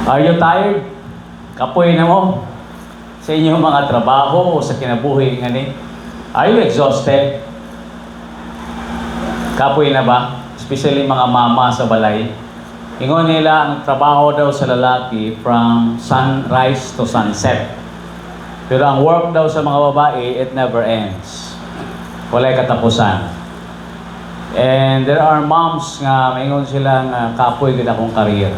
Are you tired? Kapoy na mo sa inyong mga trabaho o sa kinabuhi ngani? Are you exhausted? Kapoy na ba? Especially mga mama sa balay. Ingon nila ang trabaho daw sa lalaki from sunrise to sunset. Pero ang work daw sa mga babae, it never ends. Walay katapusan. And there are moms nga maingon silang kapoy gid akong career.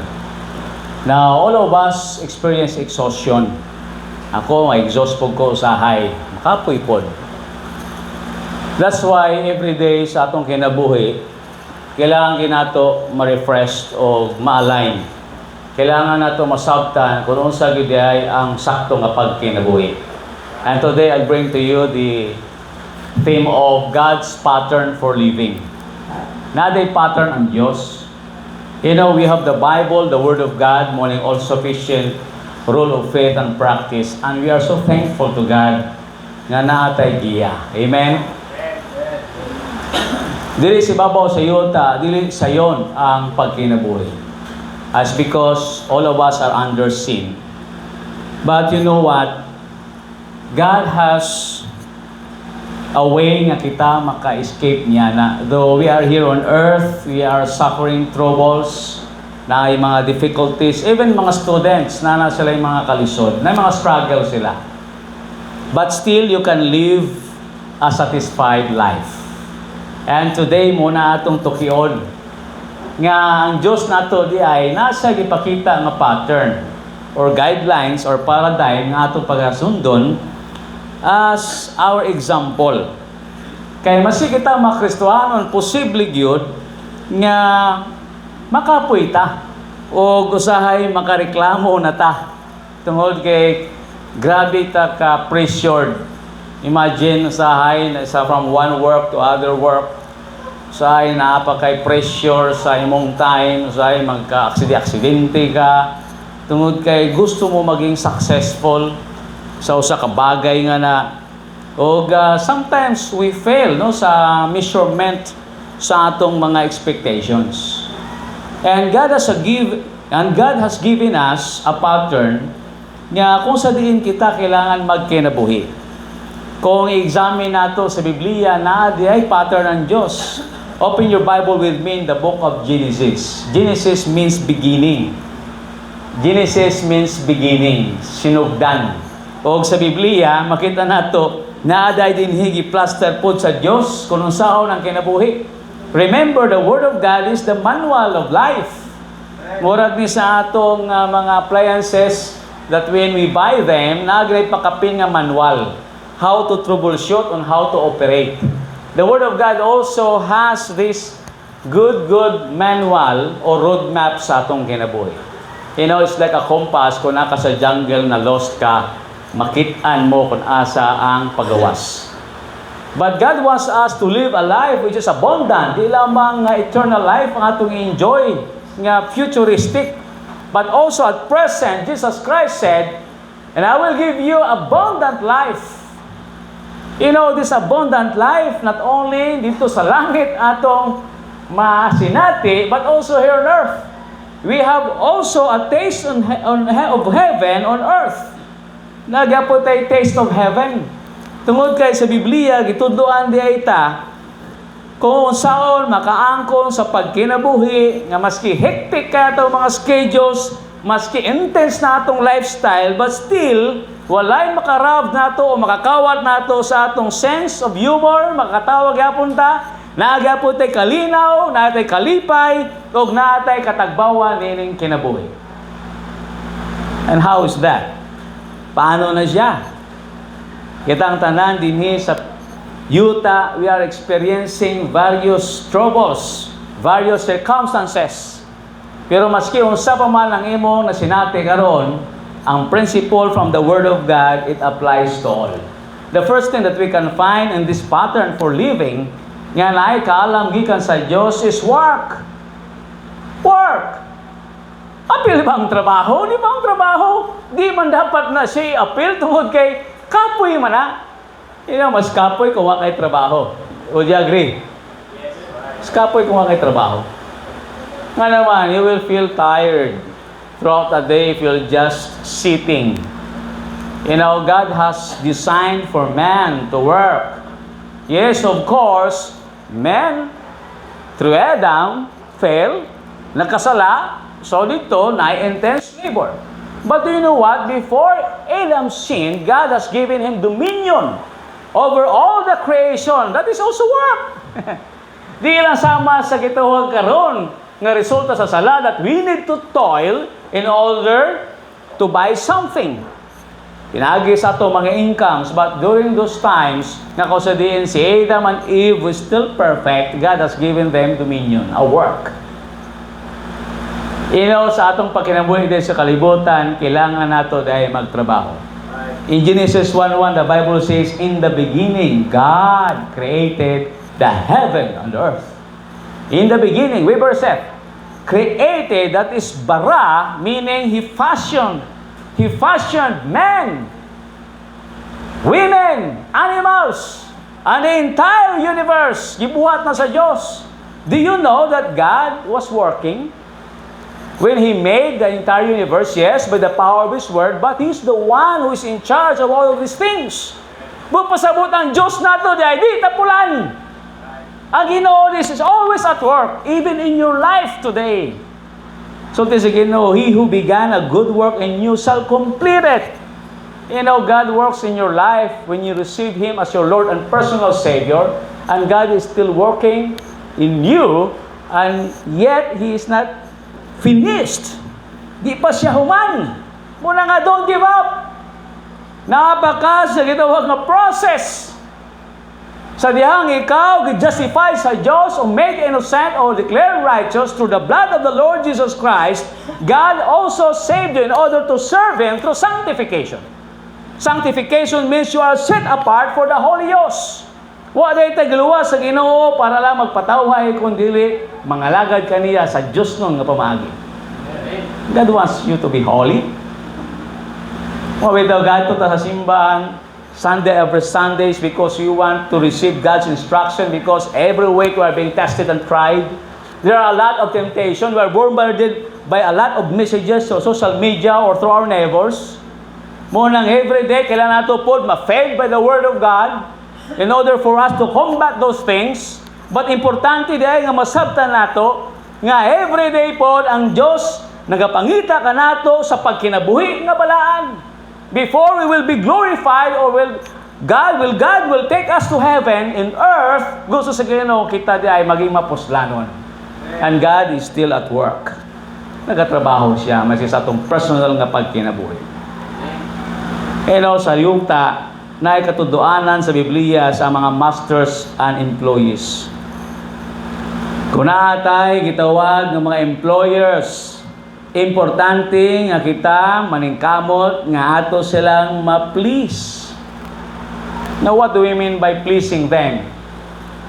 Now, all of us experience exhaustion. Ako, ma-exhaust po ko usahay. Makapoy po. That's why every day sa atong kinabuhi, kailangan ginato ma-refresh o ma-align. Kailangan nato masabtan kung unsa gyud ay ang sakto nga pagkinabuhi. And today I bring to you the theme of God's pattern for living. Naday pattern ang Diyos. You know, we have the Bible, the Word of God, morning all-sufficient rule of faith and practice. And we are so thankful to God nga naatay giya. Amen? Dili si babaw sa yuta, dili sayon ang pagkinabuhi. As because all of us are under sin. But you know what? God has a way nga kita maka-escape niya na. Though we are here on earth, we are suffering troubles, na yung mga difficulties, even mga students, na sila yung mga kalisod, na mga struggle sila. But still, you can live a satisfied life. And today, muna atong tukion, nga ang Diyos nato di ay nasa gipakita nga pattern, or guidelines, or paradigm nga atong pagasundon, as our example. Kaya masi kita mga Kristohanon, posible gyud nga makapoy ta o usahay makareklamo na ta tungod kay grabe ta ka pressured. Imagine usahay sa from one work to other work, usahay naapa kay pressure sa imong time, usahay magka-aksidente ka tungod kay gusto mo maging successful sa usa ka bagay nga na o sometimes we fail no sa measurement sa atong mga expectations. And God has given us a pattern nga kung sa diin kita kailangan magkinabuhi. Kung i-examine nato sa Biblia na di ay pattern ng Diyos. Open your Bible with me in the book of Genesis. Genesis means beginning. Genesis means beginning, sinugdan. O sa Biblia, makita nato na aday din higi plaster po sa Diyos kung unsaon ang kinabuhi. Remember, the Word of God is the manual of life. Murag ni sa atong mga appliances that when we buy them, naagay pakapin nga manual. How to troubleshoot on how to operate. The Word of God also has this good manual or roadmap sa atong kinabuhi. You know, it's like a compass kung naka sa jungle na lost ka, makitaan mo kung asa ang pagawas. But God wants us to live a life which is abundant. Di lamang eternal life ang atong enjoy, nga futuristic. But also at present, Jesus Christ said, and I will give you abundant life. You know, this abundant life, not only dito sa langit atong masinati, but also here on earth. We have also a taste of heaven on earth. Nagyapon tayo taste of heaven. Tungod kay sa Biblia, gituduan di ay ta, kung saan makaangkon sa pagkinabuhi, nga maski hectic ka itong mga schedules, maski intense na itong lifestyle, but still, walay makarab na ito o makakawat na ito sa atong sense of humor, makatawag yapon ta, nagyapon tayo kalinaw, natay kalipay, o natay katagbawan nining kinabuhi. And how is that? Paano na siya? Kitang tanan dinhi sa yuta, we are experiencing various troubles, various circumstances. Pero maski unsa pa man ang imong nasinati karon, ang principle from the Word of God, it applies to all. The first thing that we can find in this pattern for living, nga naay kaalam gikan sa Dios, is work. Work. Apil ba ang trabaho? Di ba ang trabaho? Di man dapat na siya apil tungod kay kapoy man na. Mas kapoy kung wakay trabaho. Would you agree? Mas kapoy kung wakay trabaho. Nga naman, you will feel tired throughout the day if you're just sitting. You know, God has designed for man to work. Yes, of course, man, through Adam, fell, nagkasala, so dito, na-intense labor. But do you know what? Before Adam sinned, God has given him dominion over all the creation. That is also work. Di lang sama sa gitawag karon nga resulta sa sala that we need to toil in order to buy something. Pinagi sa ito mga incomes, but during those times, nga kausadiin si Adam and Eve was still perfect, God has given them dominion, a work. You know, sa atong pagkinabuhi din sa kalibutan, kailangan nato dahil magtrabaho. In Genesis 1:1, the Bible says, in the beginning, God created the heaven and earth. In the beginning, Weber said, created, that is bara, meaning He fashioned men, women, animals, and the entire universe. Gibuhat na sa Diyos. Do you know that God was working when He made the entire universe? Yes, by the power of His Word, but He's the one who is in charge of all of these things. Bupasabot ang Diyos nato, di tapulan. Ang Ginoo, this is always at work, even in your life today. So this again, He who began a good work in you shall complete it. You know, God works in your life when you receive Him as your Lord and personal Savior, and God is still working in you, and yet He is not finished. Di pa siya human. Muna nga, don't give up. Napaka sa gitawag na process. Sa dihang ikaw justify sa Diyos o made innocent or declared righteous through the blood of the Lord Jesus Christ, God also saved you in order to serve Him through sanctification. Sanctification means you are set apart for the Holy Ghost. Wa day tagluwa sa Ginoo para lang magpatawhay kundi mangalagad kaniya sa Diyos nun nga pamaagi. God wants you to be holy. Wawitaw God to sa simbahan Sunday every Sundays because you want to receive God's instruction, because every week we are being tested and tried. There are a lot of temptation. We are bombarded by a lot of messages on social media or through our neighbors. Munang every day, kailangan nato po ma-fed by the Word of God in order for us to combat those things. But importante dahil nga masabtan nato nga every day po ang Diyos nagapangita ka nato sa pagkinabuhi nga balaan. Before we will be glorified or God will take us to heaven in earth, gusto sa Ginoo kita di ay maging mapuslanon. And God is still at work. Nagatrabaho siya, may sa atong personal nga pagkinabuhi. Sa yuta na ikatuduanan sa Biblia sa mga masters and employees. Kung naatay gitawag ng mga employers, importante nga kita maningkamot nga ato silang ma-please. Now, what do we mean by pleasing them?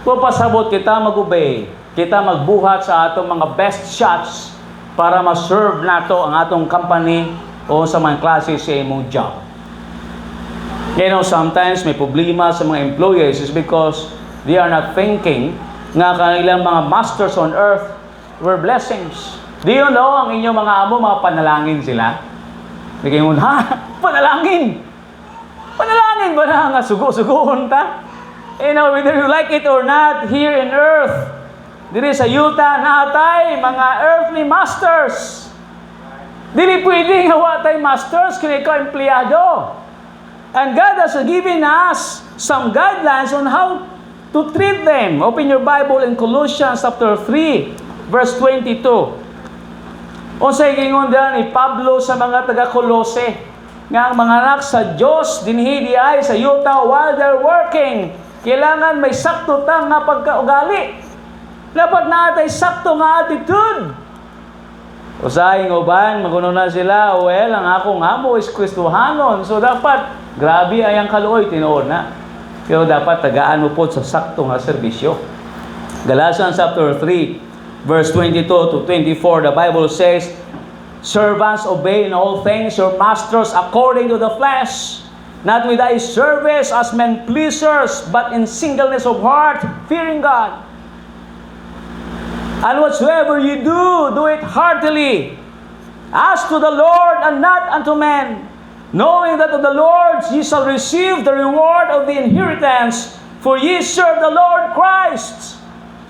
Pupasabot kita mag-obey, kita magbuhat sa atong mga best shots para ma-serve nato ang atong company o sa mga klase sa imong job. Sometimes may problema sa mga employees is because they are not thinking nga kanilang mga masters on earth were blessings. Do you know, ang inyong mga amo, mga panalangin sila? Bigay mo, panalangin! Panalangin ba na nga sugo-sugoon ta? Whether you like it or not, here in earth, diri sa yuta, natay mga earthly masters. Dili pwede nga watay masters, kaya ikaw empleyado. And God has given us some guidelines on how to treat them. Open your Bible in Colossians chapter 3, verse 22. O sa ikingon dyan ni Pablo sa mga taga-Kolose, nga ang mga anak sa Diyos, dinhi ay sa yuta while they're working. Kailangan may sakto tang nga pagkaugali. Dapat natay sakto nga attitude. O sa ingoban, maguno na sila, well, ang akong amo is Kristohanon. So dapat, grabe ay ang kaluoy, tinuod na. Pero dapat tagaan mo po sa sakto nga serbisyo. Galatians chapter 3, verse 22 to 24, the Bible says, servants, obey in all things your masters according to the flesh, not with eye service as men pleasers, but in singleness of heart, fearing God. And whatsoever you do, do it heartily, as to the Lord and not unto men, knowing that of the Lord ye shall receive the reward of the inheritance, for ye serve the Lord Christ.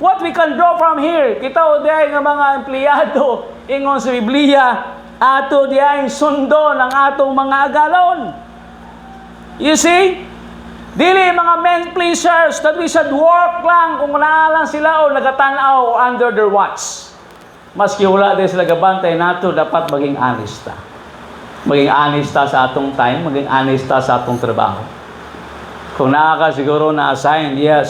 What we can draw from here, kita o diay nga mga empleyado, ingon sa Biblia, ato diay sundo ng atong mga agalon. You see? Dili mga men pleasers that we should work lang kung naalang sila o nagatanaw under their watch. Maski wala din sila gabantay nato, dapat maging honesta. Maging honesta sa atong time, maging honesta sa atong trabaho. Kung nakaka siguro na-assign diya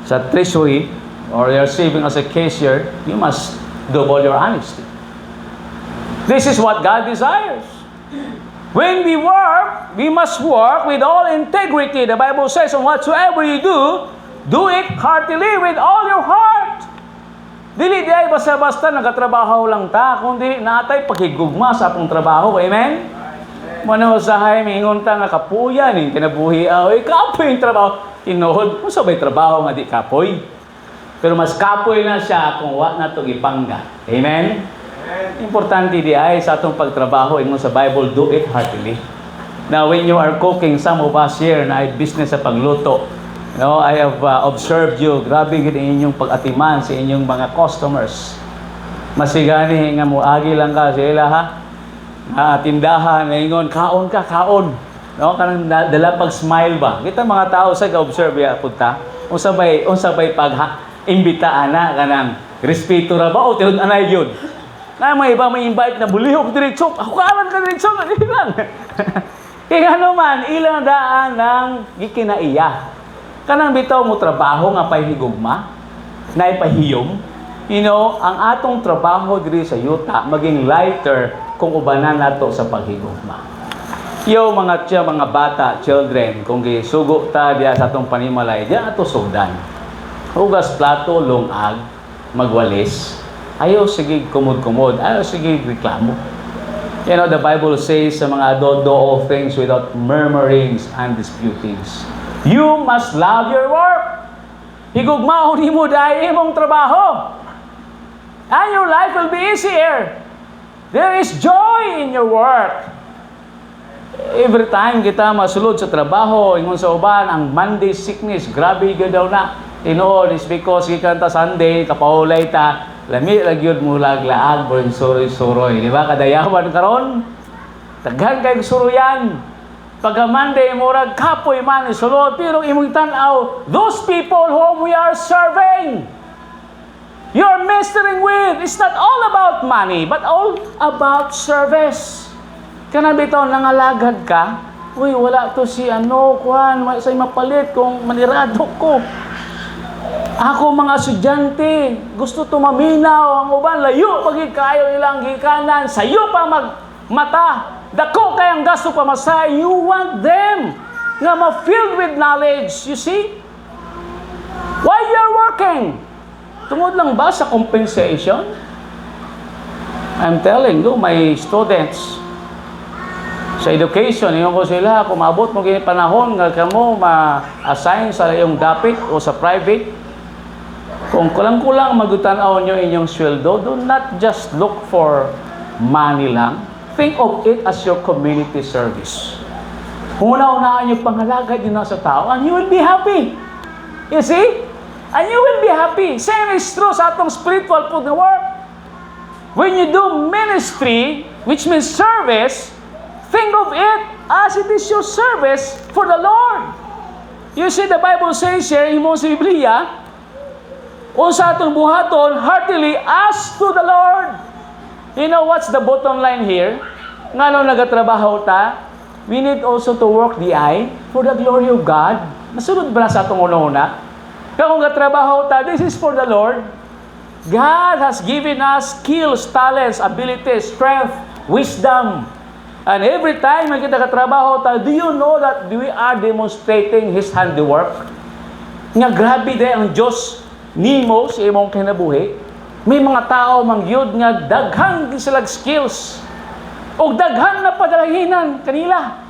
sa treasury or you're serving as a cashier, you must double your honesty. This is what God desires. When we work, we must work with all integrity. The Bible says, and whatsoever you do it heartily with all your heart. Dili di ay basta-basta nagatrabaho lang ta, kundi natay pakigugma sa atong trabaho. Amen? Mano sa hay, mingon ta nga kapuyan, kinabuhi, kapoy yung trabaho. Tinuhod, kung sabay trabaho nga di kapoy. Pero mas kapoy na siya kung wa na itong ipangga. Amen? Importante di ay sa atong pagtrabaho, ingon sa Bible, do it heartily. Now, when you are cooking, some of us here na ay business sa pagluto, you know, I have observed you, grabe gid inyong pag-atiman sa inyong mga customers. Masigani nga muagi lang ka sila ha. Tindahan, ingon, kaon ka, kaon. No, kanang dala pag smile ba. Kita mga tao sa ga-observe ya punta. Unsa bay pag imbita ana kanang respeto ra ba o tinud anay gyud. Na may iba may invite na bulihok diretso. Ako karon ka diretso lang. Kaya ano man ilang daan ng gikinaiya. Kanang bitaw mo trabaho nga pahigugma, na ipahiyom. You know, ang atong trabaho diri sa yuta maging lighter kung ubanan nato sa paghigugma. Yo mga bata, children, kung gisugo ta diya sa atong panimalay, diya ato sugdan. Hugas plato, lungag, magwalis. Ayaw sige kumod-kumod, ayaw sige reklamo. You know, the Bible says sa mga adult, do all things without murmurings and disputings. You must love your work. Higugmaon mo dahil imong trabaho. And your life will be easier. There is joy in your work. Every time kita masulod sa trabaho, ingon sa uban, ang Monday sickness, grabe daw na. Tinood is because ikanta Sunday, kapaulay ta, lami lagyod mo laglaag, boring suroy-suroy. Di ba? Kadayawan karon. Taghan kay suruyan. Pagka Monday, murag kapoy man isulod. Pero imong tanaw, those people whom we are serving, you're ministering with, it's not all about money, but all about service. Kana bitaw nangalagad ka, uy, wala to si kuan, say mapalit kung manirado ko. Ako mga estudyante, gusto tumaminaw ang uban, layo pagig kayo ilang gikanan, sayo pa magmata, dako kayang gasto pa masay, you want them nga ma-filled with knowledge, you see? Why you're working? Tungod lang ba sa compensation? I'm telling you, my students, sa education, yung ko sila, kung maabot mo ganyan panahon, nga kamo ma-assign sa iyong dapit o sa private, kung kulang-kulang magutanaw nyo inyong sweldo, do not just look for money lang. Think of it as your community service. Una-unaan nyo pangalagad yun sa tao, and you will be happy. You see? And you will be happy. Same is true sa atong spiritual food work. When you do ministry, which means service, think of it as it is your service for the Lord. You see, the Bible says here, imo sa Biblia, unsa atong buhaton heartily as to the Lord. You know what's the bottom line here? Ngano nagatrabaho ta? We need also to work the eye for the glory of God. Nasunod ba na sa atong una-una? Kaya kung gatrabaho ta, this is for the Lord. God has given us skills, talents, abilities, strength, wisdom. And every time na kita katrabaho ta, do you know that we are demonstrating His handiwork? Nga grabe day ang Diyos nimo sa imong kinabuhi. May mga tao mangyod nga daghan di sila skills. O daghan na padalahinan kanila.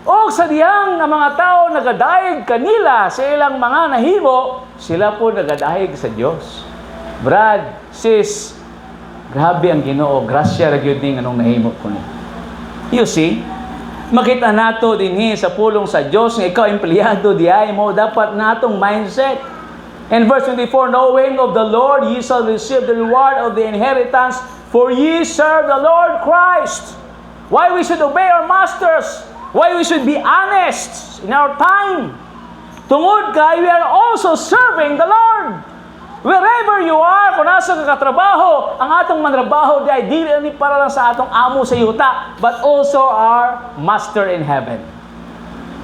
O sa diyang nga mga tao nagadayeg kanila sa ilang mga nahimo, sila po nagadayeg sa Dios. Brad, sis, Grabe ang Ginoo, grasya ra gyud ning anong nahimo ko ni. You see? Makita nato dinhi sa pulong sa Dios nga ikaw empleyado diay mo dapat natong mindset. In verse 24, knowing of the Lord, ye shall receive the reward of the inheritance, for ye serve the Lord Christ. Why we should obey our masters? Why we should be honest in our time? Tungod kay we are also serving the Lord. Wherever you are, kung nasa ka katrabaho, ang atong manrabaho di ay dili ni para lang sa atong amo sa yuta, but also our Master in heaven.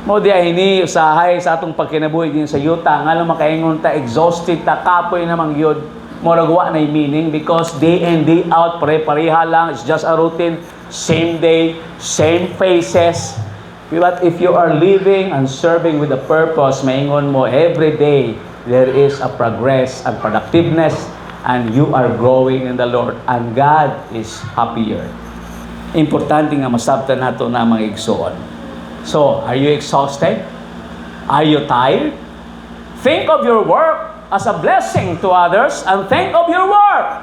Mo di ay ini usahay sa atong pagkinabuhi din sa yuta, nga lang makaingon ta exhausted ta kapoy namang yun, moragwa na meaning because day in day out pare-pareha lang, it's just a routine, same day, same faces. But if you are living and serving with a purpose, maingon mo every day there is a progress and productiveness, and you are growing in the Lord, and God is happier. Importante nga masabtan nato na mga igsoon. So, are you exhausted? Are you tired? Think of your work as a blessing to others, and think of your work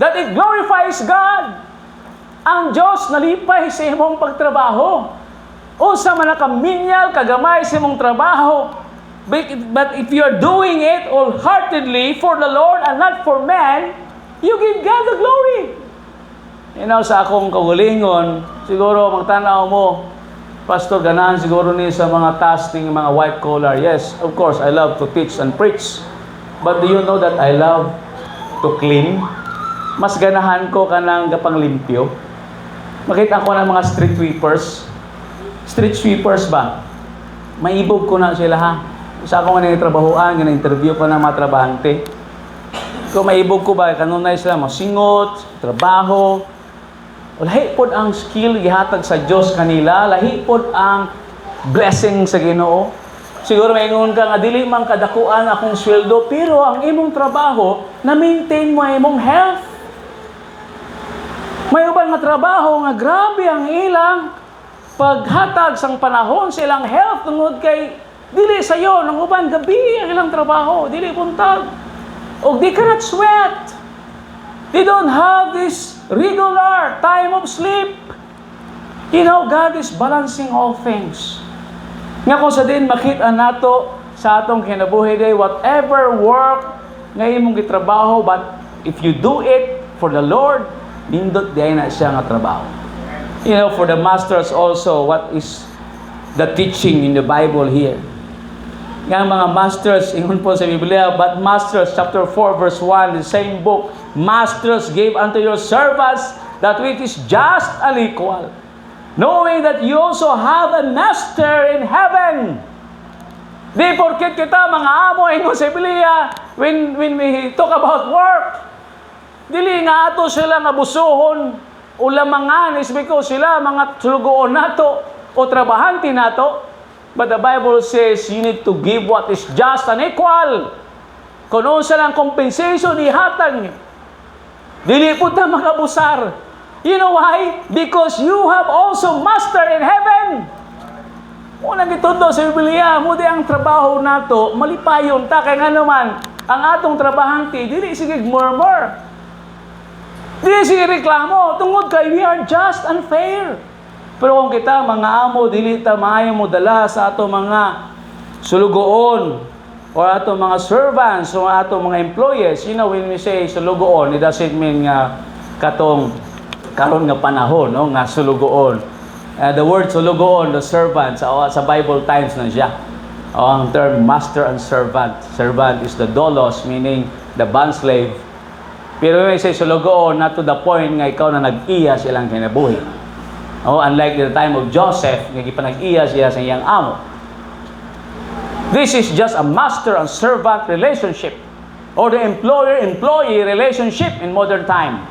that it glorifies God. Ang Diyos nalipay sa imong pagtrabaho. Usa man nakaminyal kagamay sa imong trabaho. But if you're doing it wholeheartedly for the Lord and not for man, you give God the glory. You know, sa akong kagulingon, siguro magtanaw mo, Pastor, ganahan siguro ni sa mga task ng mga white collar. Yes, of course, I love to teach and preach. But do you know that I love to clean? Mas ganahan ko kanang gapang limpyo. Makita ko ng mga street sweepers. Street sweepers ba? Maibog ko na sila ha. Sa ako nga trabahoan, interview ko ng mga trabahante. Kung maibog ko ba, kanunay sila, masingot, trabaho. Lahi pod ang skill gihatag sa Diyos kanila, lahi pod ang blessing sa Ginoo. Siguro maingon ka nga, dili man kadakuan akong sweldo, pero ang imong trabaho, na-maintain mo ang imong health. May ubang nga trabaho nga grabe ang ilang paghatag sang panahon sa ilang health tungod kay dili sayo nang uban gabi ang ilang trabaho, dili buntag. O di cannot sweat. They don't have this regular time of sleep. You know, God is balancing all things. Nga kung sa din makita nato sa atong kinabuhi day, whatever work nga imong gitrabaho, but if you do it for the Lord, nindot diay na siya nga trabaho. You know, for the masters also, what is the teaching in the Bible here? Nga mga masters, ingon po sa Biblia, but Masters, chapter 4, verse 1, the same book, Masters, give unto your servants that which is just and equal, knowing that you also have a Master in heaven. Di porket kita, mga amo, ingon sa Biblia, when we talk about work, dili nga ato sila nga busuhon, o lamangan is because sila mga sulugoon nato, o trabahante nato. But the Bible says you need to give what is just and equal. Kung unsa lang compensation, ihatag niyo. Dili po ta makabusar. You know why? Because you have also Master in heaven. Unang gitundo sa Biblia, mo di ang trabaho nato, malipayon ta. Kaya nga naman, ang atong trabahante, dili sige murmur. Dili sige reklamo. Tungod kay we are just and fair. Pero kung kita, mga amo, dili ta maayo mo dala sa ato mga sulugoon o ato mga servants o ato mga employees. You know, when we say sulugoon, it doesn't mean nga katong karon nga panahon, no? Nga sulugoon. The word sulugoon, the servant, sa Bible times na siya. Ang term master and servant. Servant is the doulos, meaning the bondslave. Pero when we say sulugoon, not to the point nga ikaw na nag-iya silang kinabuhi. Oh, unlike the time of Joseph, nga gipanag-iya siya sa iyang amo. This is just a master and servant relationship, or the employer-employee relationship in modern time.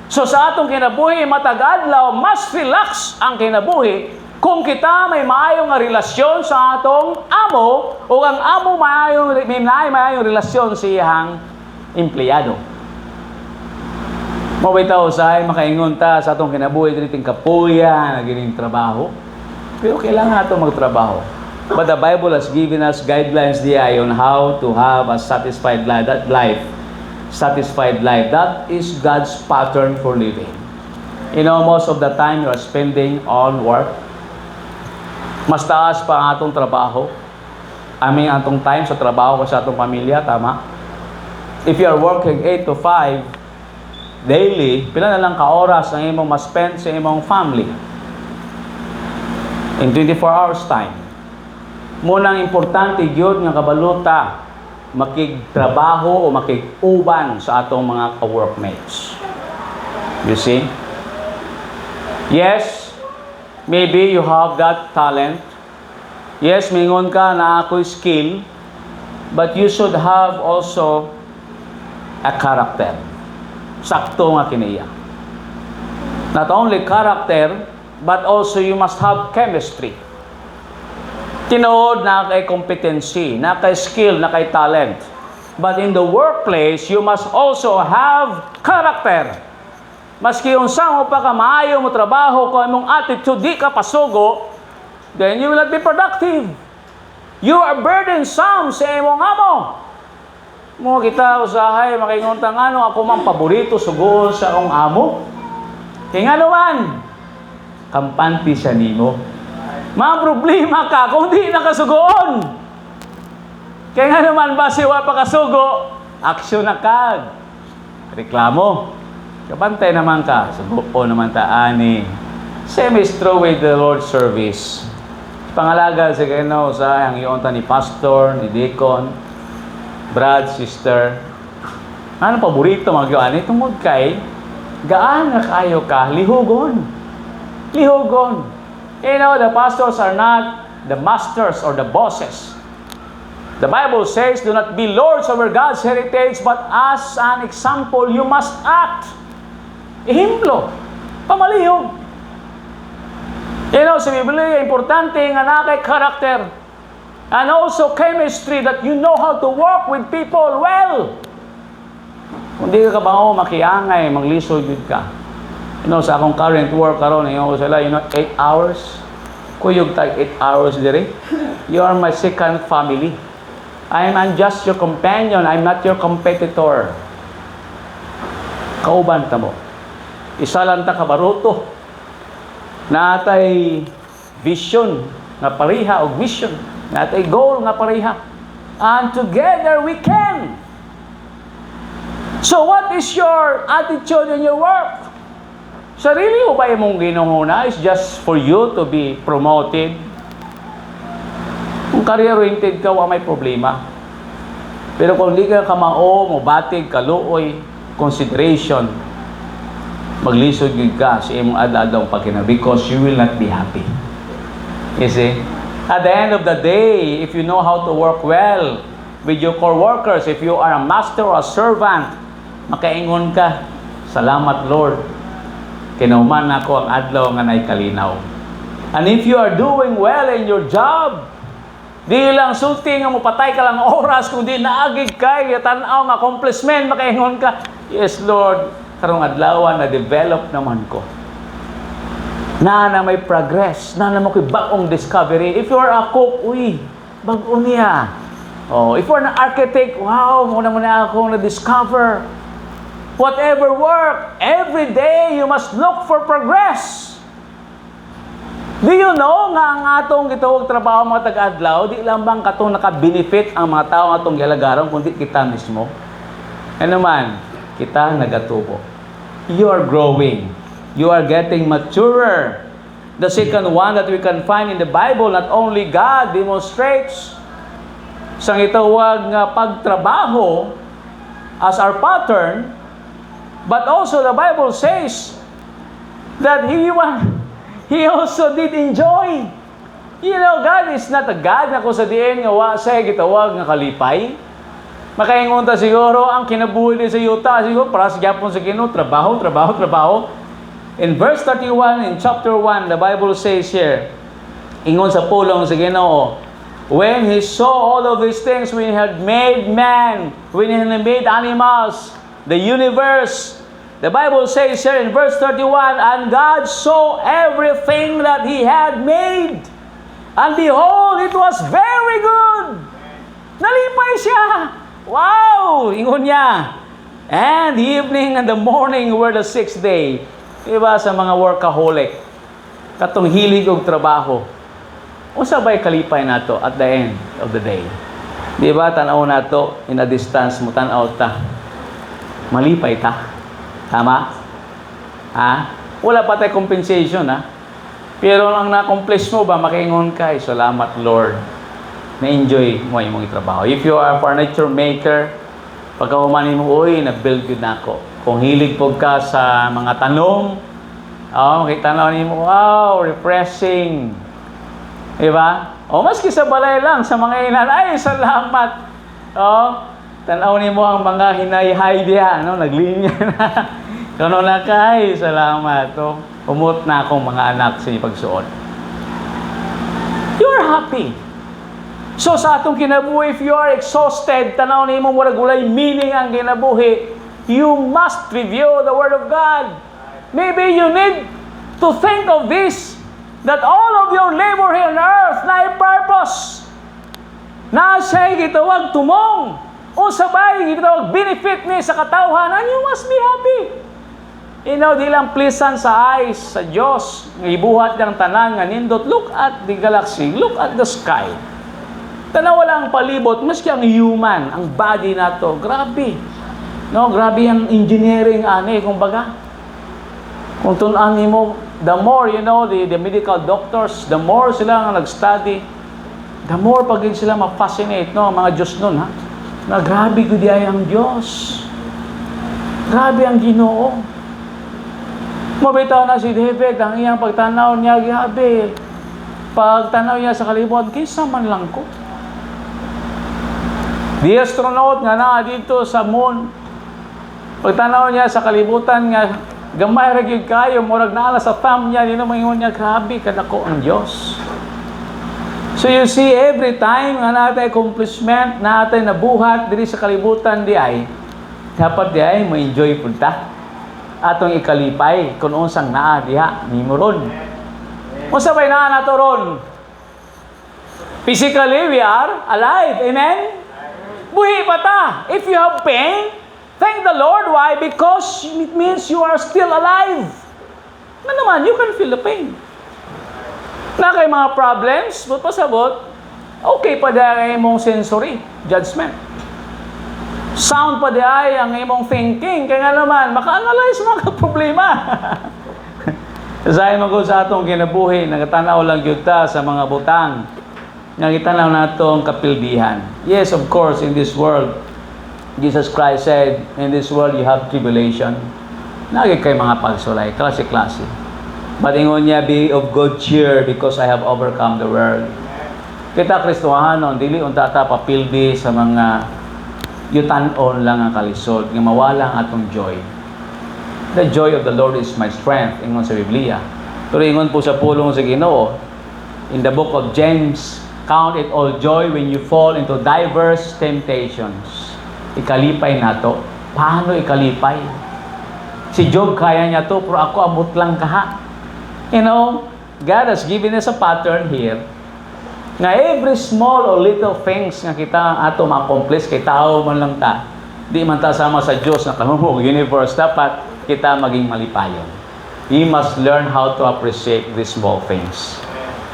So sa atong kinabuhi, matag-adlaw, mas relax ang kinabuhi kung kita may maayong relasyon sa atong amo, o ang amo may maayong relasyon sa iyang empleyado. Mabitaw usahay, makaingon ta sa atong kinabuhi dito kapuya na gining trabaho. Pero kailangan nato magtrabaho. But the Bible has given us guidelines diay on how to have a satisfied life. satisfied life. That is God's pattern for living. Most of the time you are spending on work. Mas taas pa ang atong trabaho. Atong time sa trabaho ko sa atong pamilya, tama? If you are working 8 to 5 daily, pila na lang ka oras ang imong ma-spend sa imong family? In 24 hours time. Munang importante gyud nga kabaluta makigtrabaho o makig-uban sa atong mga ka-workmates. You see? Yes, maybe you have that talent. Yes, mingon ka na ako'y skill, but you should have also a character. Sakto nga kiniya. Not only character, but also you must have chemistry. Tinuod na kay competency, na kay skill, na kay talent. But in the workplace, you must also have character. Maski unsa mo pa ka maayo mo trabaho, kung imong attitude di ka pasugo, then you will not be productive. You are burdensome sa imong amo. Mo kita usahay makinguntang ako mang paborito sugoon sa akong amo. Kaya nga naman, kampante siya nimo. Mga problema ka kung di nakasugoon. Kaya nga naman, basiwa pa kasugo, aksyon na kag. Reklamo. Kapantay naman ka, sugo naman taani. Same is true with the Lord's service. Pangalaga sa kano sa ang iyonta ni pastor, ni deacon, brad, sister. Ano paborito mag-iwan? Tungod kay, gaan na kayo ka, lihugon. Lihugon. The pastors are not the masters or the bosses. The Bible says, do not be lords over God's heritage, but as an example, you must act. Ehemplo. Pamalihog. Sa Biblia, importante nga nakay character. And also chemistry, that you know how to work with people well. Kung di ka ba makiangay, maglisod yun ka. Sa akong current work karon, sila, 8 hours. Kuyog tag 8 hours dire. You are my second family. I'm just your companion. I'm not your competitor. Kauban ta mo. Isa lang ta kabaruto. Natay vision nga pareha o mission. Natay goal nga pareha. And together we can. So what is your attitude in your work? Sarili mo ba imong ginuhuna is just for you to be promoted? Kung career-oriented ka, may problema. Pero kung di ka kamao, mabatig, kaluoy, consideration, maglisod yun ka sa imong adadong pagkina because you will not be happy. You see? At the end of the day, if you know how to work well with your co-workers, if you are a master or a servant, makaingon ka, salamat Lord, kinuman ako ang adlaw nga nay kalinaw. And if you are doing well in your job, di lang sulti nga mopatay ka lang oras, kundi naagig kay tan-aw nga accomplishment, makaingon ka, yes Lord, karong adlaw na develop naman ko. Na may progress, na mo ko'y bagong discovery. If you are a cook, bag-o niya. If you are an architect, wow, muna akong na-discover. Whatever work, every day you must look for progress. Do you know nga ang atong gitawag trabaho mga taga-adlaw, di lang bang katong naka-benefit ang mga tao atong gilagaron, kundi kita mismo? Ano man, kita nagatubo. You are growing. You are getting maturer. The second one that we can find in the Bible, not only God demonstrates sa gitawag nga pagtrabaho as our pattern, but also the Bible says that He also did enjoy. God is not a God na kung sa diin nga wa sa gitawag nga kalipay. Makaingon ta siguro ang kinabuhi ni sa yuta siguro para sa gyapon sa Ginoo, trabaho. In verse 31 in chapter 1, the Bible says here, ingon sa pulong sa Ginoo, when He saw all of these things, when He had made man, when He had made animals, the universe, the Bible says here in verse 31, and God saw everything that He had made, and behold, it was very good. Nalipay siya. Wow! Ingon niya. And the evening and the morning were the sixth day. Diba sa mga workaholic, katong hilig og trabaho. Unsa ba'y kalipay nato at the end of the day? Diba, tanaw nato, in a distance mo, tanaw ta. Malipay ta. Tama? Ha? Wala pa tayo compensation, ha? Pero ang na-accomplish mo ba, makaingon ka, salamat Lord. Na-enjoy mo yung mong trabaho. If you are a furniture maker, pagkahumanin mo, uy, na-build yun ako. Kung hilig po ka sa mga tanong, makita na mo, wow, refreshing. Diba? Maski sa balay lang, sa mga inan, ay, salamat. Tanaw mo ang mga hinay-hay diya, naglinya na. Kano na kay, salamat. Umot na akong mga anak sa pagsuot. You're happy. So sa atong kinabuhi, if you are exhausted, tanaw mo murag walay meaning ang kinabuhi, you must review the Word of God. Maybe you need to think of this, that all of your labor here on earth na purpose. Na siya'y gitawag tumong, o sabay gitawag benefit ni sa katawhanan, you must be happy. Di lang pleasant sa eyes, sa Diyos, ibuhat ng tanan nga nindot, look at the galaxy, look at the sky. Tanaw lang palibot, maski ang human, ang body nato, grabe. Grabe ang engineering, kumbaga. Kung tunan mo, the more, the medical doctors, the more sila nga nag-study, the more pagin sila ma-fascinate, mga Diyos nun, ha? Na grabe ko diay ang Diyos. Grabe ang Ginoo. Mabitaw na si David, ang iyang pagtanaw niya, grabe. Pagtanaw niya sa kalibutan, kaysa man lang ko. The astronaut nga na dito sa moon, pagtanaw niya sa kalibutan nga, gamay ragyod kayo, murag naala sa thumb niya, maingon niya, grabe, kadako ang Diyos. So you see, every time nga natin accomplishment, natin nabuhat, diri sa kalibutan di ay, dapat di ay, ma-enjoy punta. Atong ikalipay, kung unsang naa diha, nimo ron. Unsa bay naa nato ron? Physically, we are alive. Amen? Buhi pa ta. If you have pain, thank the Lord. Why? Because it means you are still alive. Naman, you can feel the pain. Na kay mga problems, but pasabot, okay pa dahil imong sensory judgment. Sound pa dahil ang imong thinking. Kaya nga naman, maka-analyze mga problema. Sa imong sa atong kinabuhi, nagatanaw lang yun ta sa mga butang. Nagitanaw na itong kapildihan. Yes, of course, in this world, Jesus Christ said, in this world you have tribulation. Nagig kay mga pagsulay, klase-klase. But ingon niya, be of good cheer because I have overcome the world. Kita Kristohanon, dili unta ta papildi sa mga yutan-on lang ang kalisod, nga mawala ang atong joy. The joy of the Lord is my strength, ingon sa Biblia. Pero ingon po sa pulong sa Ginoo, in the book of James, count it all joy when you fall into diverse temptations. Ikalipay nato. Paano ikalipay? Si Job kaya niya to, pero ako amot lang kaha. God has given us a pattern here na every small or little things nga kita ato ma-accomplish, kay tao man lang ta, di man ta sama sa Diyos na kanumog universe, dapat kita maging malipayon. We must learn how to appreciate these small things.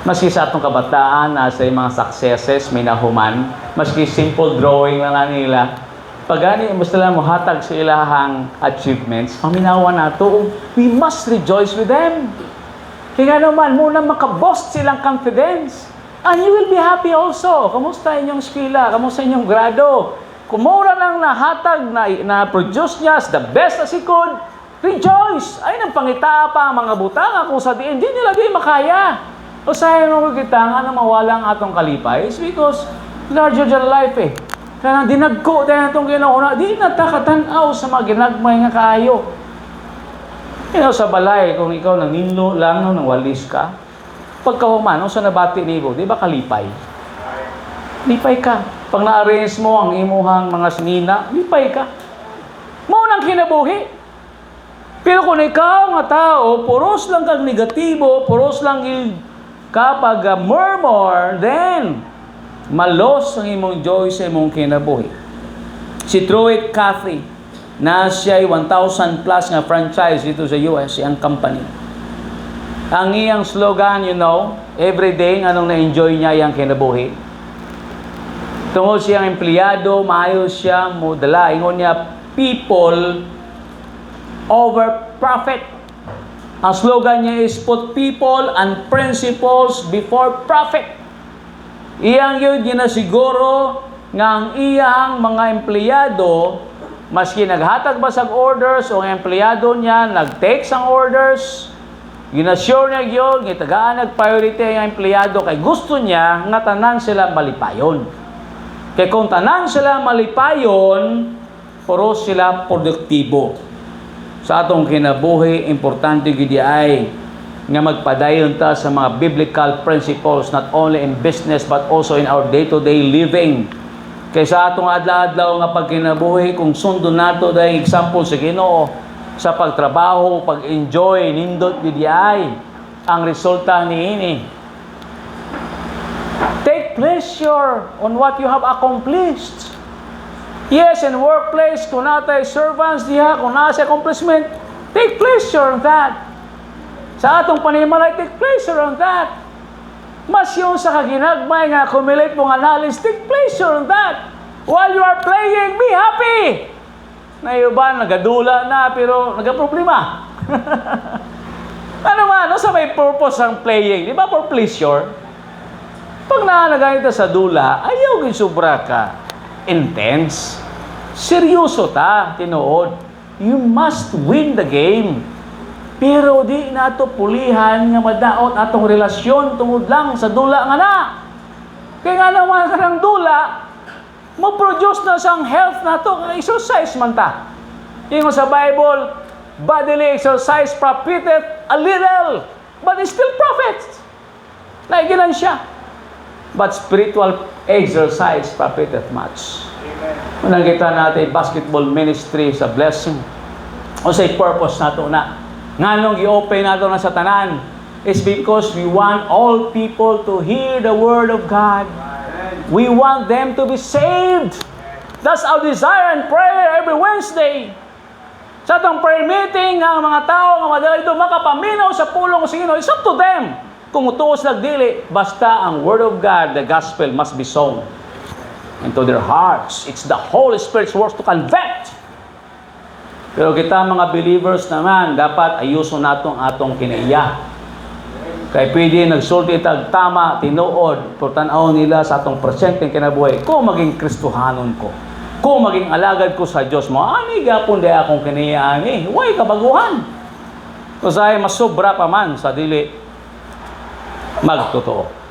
Maski sa atong kabataan, sa mga successes, may nahuman, maski simple drawing na nila, pag gani, basta lang mo hatag sa ilahang achievements, paminawa na to, we must rejoice with them. Kaya naman, muna makabost silang confidence. And you will be happy also. Kamusta inyong skila? Kamusta inyong grado? Kumura lang nahatag, na-produce niya the best as he could, rejoice! Ay, nang pangita pa ang mga butang, kung sa diin, hindi nila di makaya. O sa'yo nung kita nga na mawalang atong kalipay is because larger than life eh. Kaya dinagko dahil itong ginauna, di natakatanaw sa mga ginagmay nga kaayo. Sa balay, kung ikaw nanginlo lang nang walis ka, pagkahuman, sa nabati nibo, di ba kalipay? Lipay ka. Pag na-arrange mo ang imuhang mga sinina, lipay ka. Maunang kinabuhi. Pero kung ikaw nga tao, puros lang kang negatibo, puros lang kapag murmur, then malos ang imong joy sa imong kinabuhi. Si Truett Cathy, na siya'y 1,000 plus nga franchise dito sa US, ang company. Ang iyang slogan, every day, anong na-enjoy niya yung kinabuhi. Tungod siyang empleyado, maayos siya, mudala. Ingon niya, people over profit. Ang slogan niya is, put people and principles before profit. Iyang yun, ginasiguro nga ang iyang mga empleyado, maski naghatag ba sa orders o ang empleyado niya nag-take sang orders, ginasure niya yun, gitagaan nag-priority ang empleyado kay gusto niya nga tanan sila malipayon. Kaya kung tanan sila malipayon, puro sila produktibo. Sa atong kinabuhi, importante gid ay nga magpadayon ta sa mga biblical principles not only in business but also in our day-to-day living. Kaya sa atong adlaw-adlaw nga pagkinabuhi, kung sundo nato dahil example sa Ginoo sa pagtrabaho, pag-enjoy, nindot gid ay ang resulta niini. Take pleasure on what you have accomplished. Yes, in workplace, kung natay servants diha, kung nasa accomplishment, take pleasure on that. Sa atong panimalay, take pleasure on that. Mas yung sa kaginagmay nga accumulate mong analysis, take pleasure on that. While you are playing, be happy. Na iba, nagadula na, pero nagaproblema. Ano man, sa may purpose ang playing? Di ba for pleasure? Pag naganito sa dula, ayaw gin sobra ka. Intense. Seryoso ta, tinuod. You must win the game. Pero di nato pulihan nga madaot atong relasyon tungod lang sa dula nga na. Kaya nga naman kanang dula, mo-produce na sang health nato, exercise man ta. Yung sa Bible, bodily exercise profiteth a little, but it still profits. Naigilan siya. But spiritual exercise profiteth much. Unang kita natin basketball ministry sa blessing. O say purpose nato na. Nganong i-open nato na sa tanan is because we want all people to hear the word of God. We want them to be saved. That's our desire and prayer every Wednesday. Sa itong prayer meeting, ang mga tao nga madala ito makapaminaw sa pulong sa Ginoo, it's up to them. Kung utuos nagdili, basta ang word of God, the gospel must be sown into their hearts. It's the Holy Spirit's work to convict. Pero kita mga believers naman, dapat ayuso natong atong kinaiya. Kaya pwede nagsulti tag tama, tinuod, purtanaw nila sa atong presenteng kinabuhi, kung maging Kristohanon ko, kung maging alagad ko sa Diyos mo, ani gapon di akong kinaiya ani, huwag kabaguhan. Kung sa'yo, mas sobra pa man sa dili magtotoo.